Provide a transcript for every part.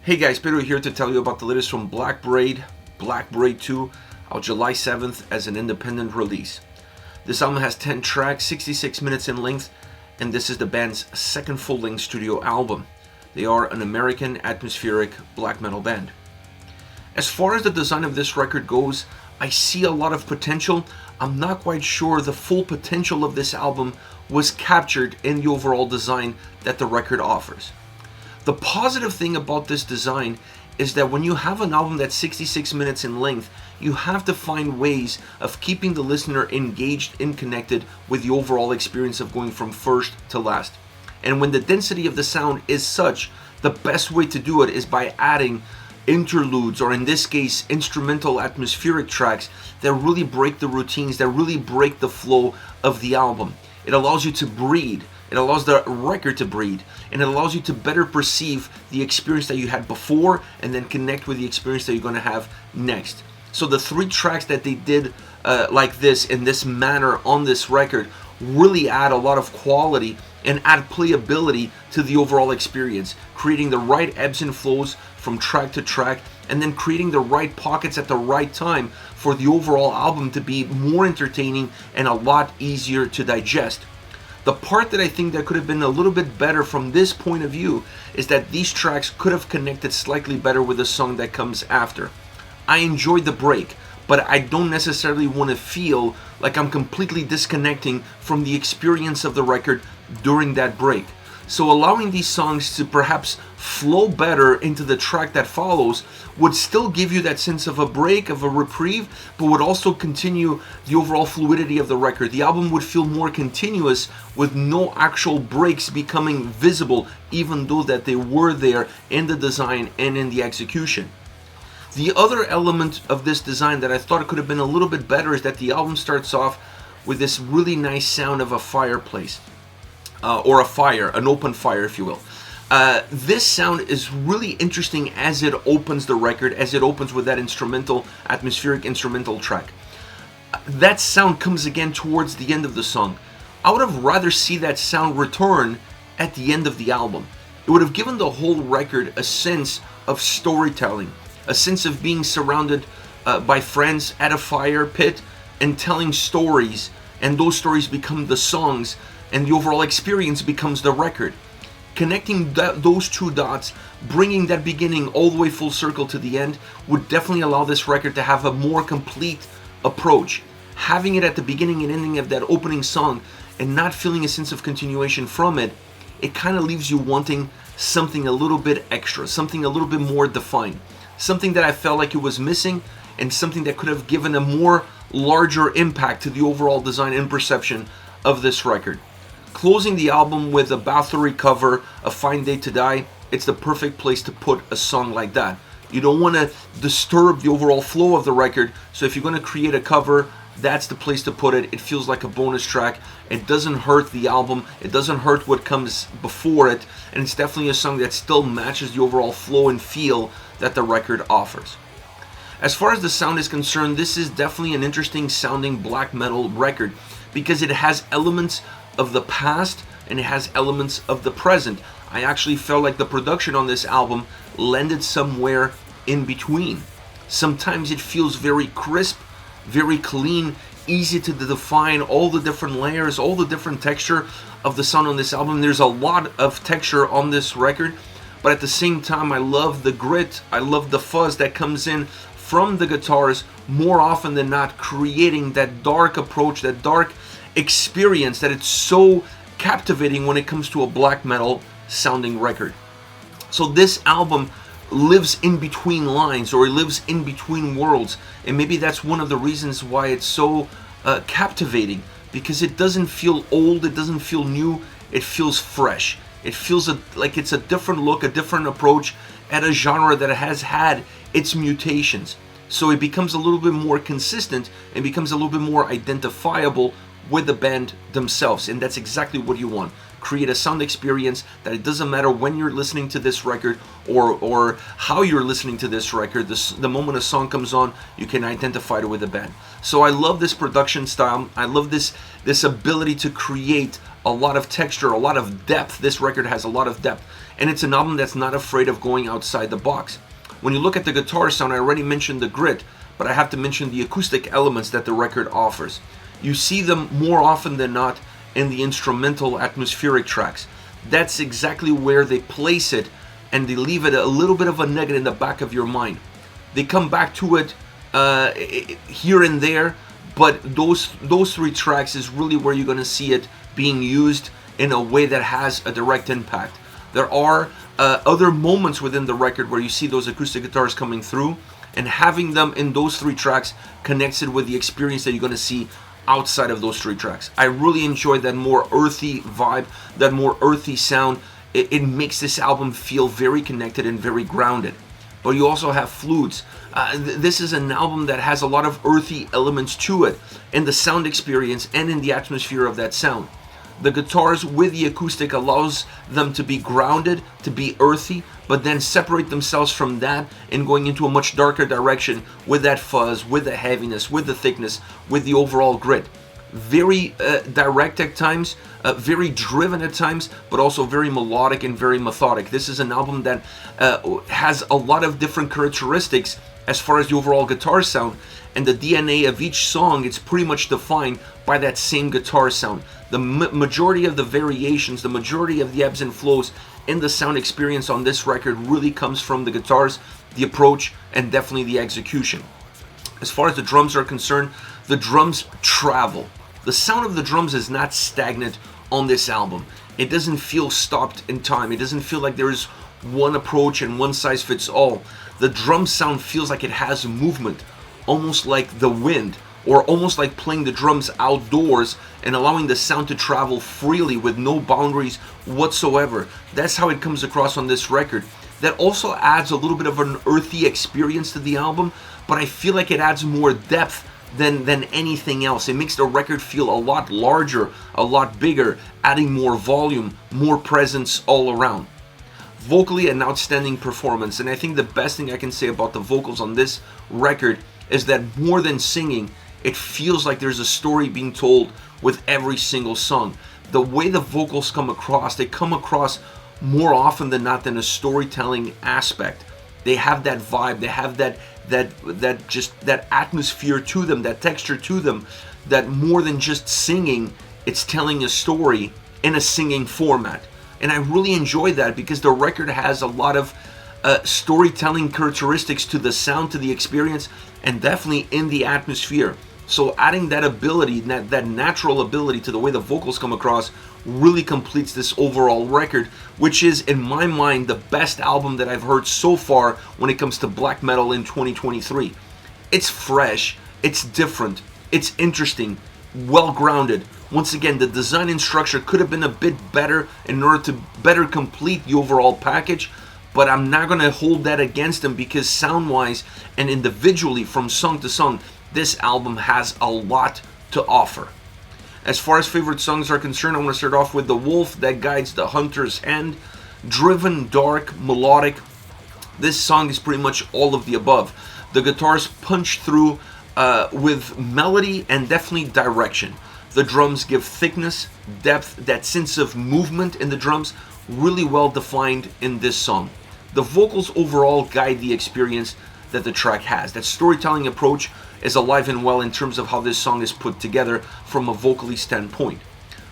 Hey guys, Pedro here to tell you about the latest from Blackbraid, Blackbraid 2, out July 7th as an independent release. This album has 10 tracks, 66 minutes in length, and this is the band's second full-length studio album. They are an American atmospheric black metal band. As far as the design of this record goes, I see a lot of potential. I'm not quite sure the full potential of this album was captured in the overall design that the record offers. The positive thing about this design is that when you have an album that's 66 minutes in length, you have to find ways of keeping the listener engaged and connected with the overall experience of going from first to last. And when the density of the sound is such, the best way to do it is by adding interludes, or in this case, instrumental atmospheric tracks that really break the routines, that really break the flow of the album. It allows you to breathe. It allows the record to breathe, and it allows you to better perceive the experience that you had before and then connect with the experience that you're going to have next. So the 3 tracks that they did like this, in this manner on this record, really add a lot of quality and add playability to the overall experience, creating the right ebbs and flows from track to track, and then creating the right pockets at the right time for the overall album to be more entertaining and a lot easier to digest. The part that I think that could have been a little bit better from this point of view is that these tracks could have connected slightly better with the song that comes after. I enjoyed the break, but I don't necessarily want to feel like I'm completely disconnecting from the experience of the record during that break. So allowing these songs to perhaps flow better into the track that follows would still give you that sense of a break, of a reprieve, but would also continue the overall fluidity of the record. The album would feel more continuous with no actual breaks becoming visible, even though that they were there in the design and in the execution. The other element of this design that I thought could have been a little bit better is that the album starts off with this really nice sound of a fireplace. Or a fire, an open fire, if you will. This sound is really interesting as it opens the record, as it opens with that instrumental, atmospheric instrumental track. That sound comes again towards the end of the song. I would have rather see that sound return at the end of the album. It would have given the whole record a sense of storytelling, a sense of being surrounded by friends at a fire pit and telling stories, and those stories become the songs, and the overall experience becomes the record. Connecting those 2 dots, bringing that beginning all the way full circle to the end, would definitely allow this record to have a more complete approach. Having it at the beginning and ending of that opening song and not feeling a sense of continuation from it, it kind of leaves you wanting something a little bit extra, something a little bit more defined, something that I felt like it was missing, and something that could have given a more larger impact to the overall design and perception of this record. Closing the album with a Bathory cover, A Fine Day to Die, it's the perfect place to put a song like that. You don't want to disturb the overall flow of the record, so if you're going to create a cover, that's the place to put it. It feels like a bonus track. It doesn't hurt the album, it doesn't hurt what comes before it, and it's definitely a song that still matches the overall flow and feel that the record offers. As far as the sound is concerned, this is definitely an interesting sounding black metal record because it has elements of the past and it has elements of the present. I actually felt like the production on this album landed somewhere in between. Sometimes it feels very crisp, very clean, easy to define all the different layers, all the different texture of the sound on this album. There's a lot of texture on this record, but at the same time I love the grit, I love the fuzz that comes in from the guitars more often than not, creating that dark approach, that dark experience that it's so captivating when it comes to a black metal sounding record. So this album lives in between lines, or it lives in between worlds, and maybe that's one of the reasons why it's so captivating, because it doesn't feel old, it doesn't feel new, it feels fresh. It feels like it's a different look, a different approach at a genre that has had its mutations. So it becomes a little bit more consistent and becomes a little bit more identifiable with the band themselves, and that's exactly what you want. Create a sound experience that it doesn't matter when you're listening to this record or how you're listening to this record. The moment a song comes on, you can identify it with the band. So I love this production style. I love this ability to create a lot of texture, a lot of depth. This record has a lot of depth, and it's an album that's not afraid of going outside the box. When you look at the guitar sound, I already mentioned the grit, but I have to mention the acoustic elements that the record offers. You see them more often than not in the instrumental atmospheric tracks. That's exactly where they place it, and they leave it a little bit of a nugget in the back of your mind. They come back to it here and there, but those three tracks is really where you're going to see it being used in a way that has a direct impact. There are other moments within the record where you see those acoustic guitars coming through, and having them in those three tracks connects it with the experience that you're going to see outside of those three tracks. I really enjoy that more earthy vibe, that more earthy sound. It makes this album feel very connected and very grounded. But you also have flutes. This is an album that has a lot of earthy elements to it in the sound experience and in the atmosphere of that sound. The guitars with the acoustic allows them to be grounded, to be earthy, but then separate themselves from that and going into a much darker direction with that fuzz, with the heaviness, with the thickness, with the overall grit. Very direct at times, very driven at times, but also very melodic and very methodic. This is an album that has a lot of different characteristics as far as the overall guitar sound, and the DNA of each song, it's pretty much defined by that same guitar sound. The majority of the variations, the majority of the ebbs and flows in the sound experience on this record really comes from the guitars, the approach, and definitely the execution. As far as the drums are concerned, the drums travel. The sound of the drums is not stagnant on this album. It doesn't feel stopped in time. It doesn't feel like there is one approach and one size fits all. The drum sound feels like it has movement, almost like the wind, or almost like playing the drums outdoors and allowing the sound to travel freely with no boundaries whatsoever. That's how it comes across on this record. That also adds a little bit of an earthy experience to the album, but I feel like it adds more depth than anything else. It makes the record feel a lot larger, a lot bigger, adding more volume, more presence all around. Vocally, an outstanding performance, and I think the best thing I can say about the vocals on this record is that more than singing, it feels like there's a story being told with every single song. The way the vocals come across, they come across more often than not than a storytelling aspect. They have that vibe, they have that atmosphere to them, that texture to them, that more than just singing, it's telling a story in a singing format. And I really enjoy that because the record has a lot of storytelling characteristics to the sound, to the experience, and definitely in the atmosphere. So adding that ability, that natural ability to the way the vocals come across really completes this overall record, which is, in my mind, the best album that I've heard so far when it comes to black metal in 2023. It's fresh, it's different, it's interesting, well-grounded. Once again, the design and structure could have been a bit better in order to better complete the overall package, but I'm not going to hold that against them because sound-wise and individually from song to song, this album has a lot to offer. As far as favorite songs are concerned, I want to start off with The Wolf That Guides the Hunter's Hand. Driven, dark, melodic. This song is pretty much all of the above. The guitars punch through with melody and definitely direction. The drums give thickness, depth, that sense of movement in the drums, really well defined in this song. The vocals overall guide the experience that the track has. That storytelling approach is alive and well in terms of how this song is put together from a vocally standpoint.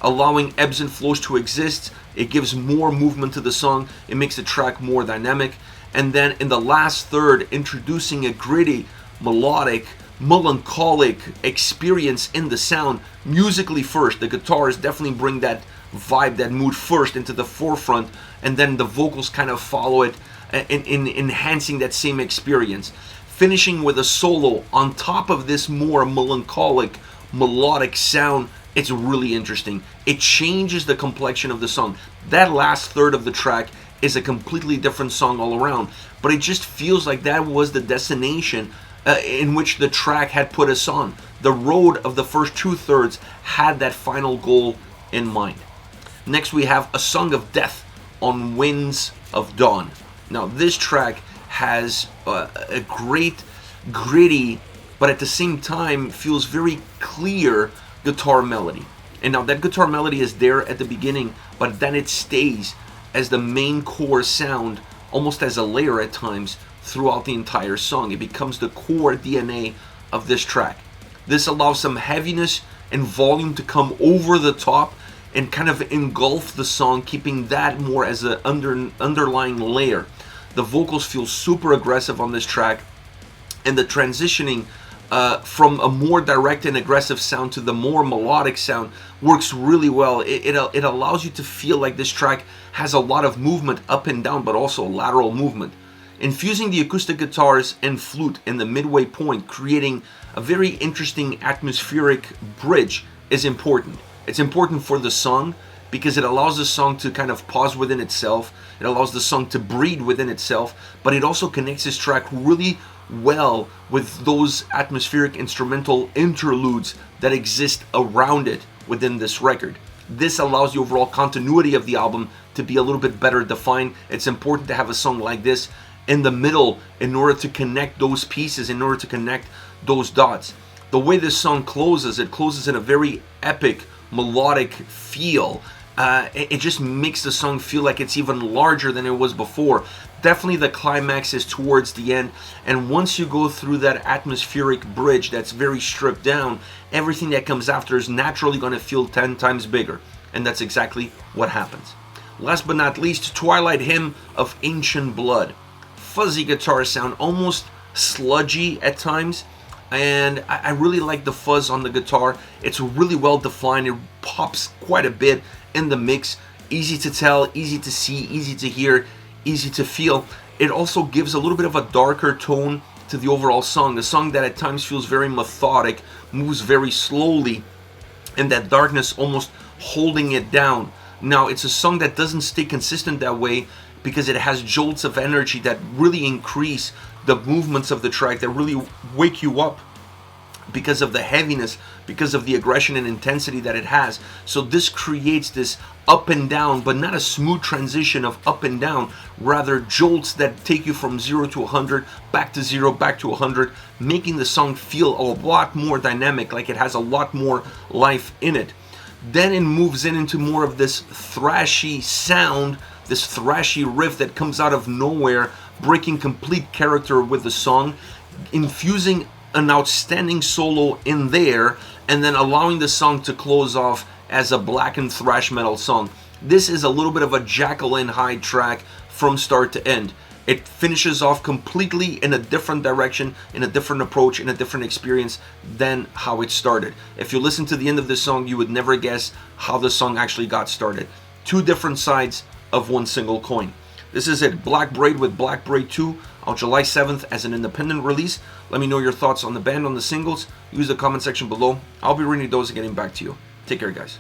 Allowing ebbs and flows to exist, it gives more movement to the song, it makes the track more dynamic, and then in the last third, introducing a gritty, melodic, melancholic experience in the sound, musically first. The guitars definitely bring that vibe, that mood first into the forefront, and then the vocals kind of follow it in enhancing that same experience. Finishing with a solo on top of this more melancholic, melodic sound, it's really interesting. It changes the complexion of the song. That last third of the track is a completely different song all around, but it just feels like that was the destination in which the track had put us on. The road of the first 2/3 had that final goal in mind. Next we have A Song of Death on Winds of Dawn. Now this track has a great, gritty, but at the same time feels very clear guitar melody. And now that guitar melody is there at the beginning, but then it stays as the main core sound, almost as a layer at times, throughout the entire song. It becomes the core DNA of this track. This allows some heaviness and volume to come over the top and kind of engulf the song, keeping that more as an underlying layer. The vocals feel super aggressive on this track, and the transitioning from a more direct and aggressive sound to the more melodic sound works really well. It allows you to feel like this track has a lot of movement up and down, but also lateral movement. Infusing the acoustic guitars and flute in the midway point, creating a very interesting atmospheric bridge, is important. It's important for the song because it allows the song to kind of pause within itself. It allows the song to breathe within itself, but it also connects this track really well with those atmospheric instrumental interludes that exist around it within this record. This allows the overall continuity of the album to be a little bit better defined. It's important to have a song like this in the middle in order to connect those pieces, in order to connect those dots. The way this song closes, it closes in a very epic, melodic feel. It just makes the song feel like it's even larger than it was before. Definitely the climax is towards the end, and once you go through that atmospheric bridge that's very stripped down, everything that comes after is naturally going to feel 10 times bigger, and that's exactly what happens. Last but not least, Twilight, Hymn of Ancient Blood. Fuzzy guitar sound, almost sludgy at times, and I really like the fuzz on the guitar. It's really well defined. It pops quite a bit in the mix. Easy to tell, easy to see, easy to hear, easy to feel. It also gives a little bit of a darker tone to the overall song. The song that at times feels very methodic, moves very slowly, and that darkness almost holding it down. Now, it's a song that doesn't stay consistent that way because it has jolts of energy that really increase the movements of the track, that really wake you up because of the heaviness, because of the aggression and intensity that it has. So this creates this up and down, but not a smooth transition of up and down, rather jolts that take you from 0 to 100, back to 0, back to 100, making the song feel a lot more dynamic, like it has a lot more life in it. Then it moves into more of this thrashy sound, this thrashy riff that comes out of nowhere, breaking complete character with the song, infusing an outstanding solo in there, and then allowing the song to close off as a blackened thrash metal song. This is a little bit of a Jekyll and Hyde track from start to end. It finishes off completely in a different direction, in a different approach, in a different experience than how it started. If you listen to the end of this song, you would never guess how the song actually got started. Two different sides of one single coin. This is it, Blackbraid with Blackbraid 2, out July 7th as an independent release. Let me know your thoughts on the band, on the singles. Use the comment section below. I'll be reading those and getting back to you. Take care, guys.